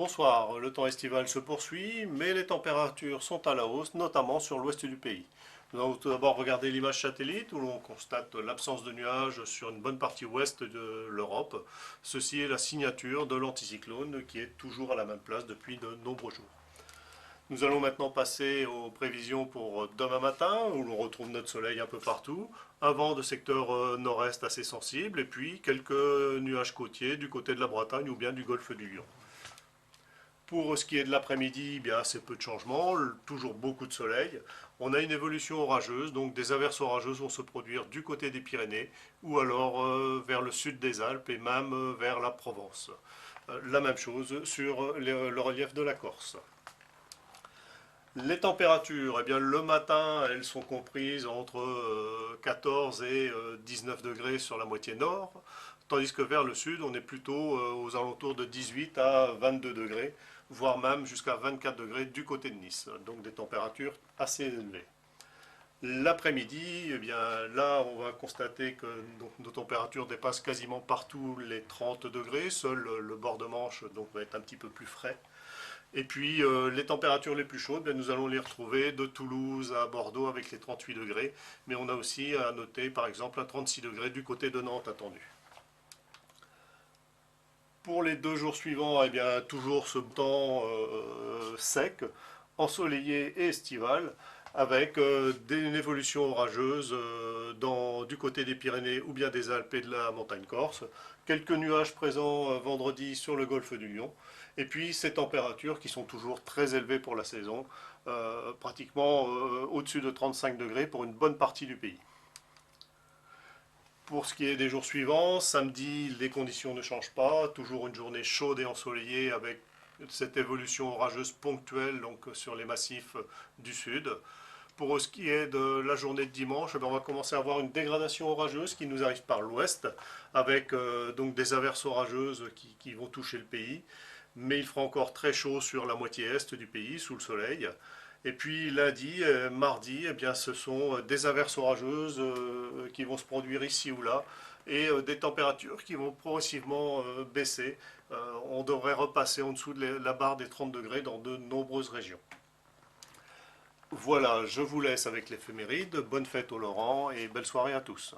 Bonsoir, le temps estival se poursuit, mais les températures sont à la hausse, notamment sur l'ouest du pays. Nous allons tout d'abord regarder l'image satellite où l'on constate l'absence de nuages sur une bonne partie ouest de l'Europe. Ceci est la signature de l'anticyclone qui est toujours à la même place depuis de nombreux jours. Nous allons maintenant passer aux prévisions pour demain matin, où l'on retrouve notre soleil un peu partout, un vent de secteur nord-est assez sensible, et puis quelques nuages côtiers du côté de la Bretagne ou bien du golfe du Lion. Pour ce qui est de l'après-midi, eh bien assez peu de changements, toujours beaucoup de soleil. On a une évolution orageuse, donc des averses orageuses vont se produire du côté des Pyrénées ou alors vers le sud des Alpes et même vers la Provence. La même chose sur le relief de la Corse. Les températures, eh bien, le matin, elles sont comprises entre 14 et 19 degrés sur la moitié nord, tandis que vers le sud, on est plutôt aux alentours de 18 à 22 degrés, voire même jusqu'à 24 degrés du côté de Nice. Donc des températures assez élevées. L'après-midi, eh bien, là, on va constater que nos températures dépassent quasiment partout les 30 degrés. Seul le bord de Manche donc, va être un petit peu plus frais. Et puis les températures les plus chaudes, bien, nous allons les retrouver de Toulouse à Bordeaux avec les 38 degrés. Mais on a aussi à noter par exemple un 36 degrés du côté de Nantes attendu. Pour les 2 jours suivants, eh bien, toujours ce temps sec, ensoleillé et estival, avec une évolution orageuse du côté des Pyrénées ou bien des Alpes et de la montagne corse. Quelques nuages présents vendredi sur le golfe du Lion. Et puis ces températures qui sont toujours très élevées pour la saison, pratiquement au-dessus de 35 degrés pour une bonne partie du pays. Pour ce qui est des jours suivants, samedi, les conditions ne changent pas. Toujours une journée chaude et ensoleillée avec cette évolution orageuse ponctuelle donc, sur les massifs du sud. Pour ce qui est de la journée de dimanche, on va commencer à avoir une dégradation orageuse qui nous arrive par l'ouest, avec donc des averses orageuses qui vont toucher le pays. Mais il fera encore très chaud sur la moitié est du pays, sous le soleil. Et puis lundi, mardi, eh bien, ce sont des averses orageuses qui vont se produire ici ou là et des températures qui vont progressivement baisser. On devrait repasser en dessous de la barre des 30 degrés dans de nombreuses régions. Voilà, je vous laisse avec l'éphéméride. Bonne fête au Laurent et belle soirée à tous.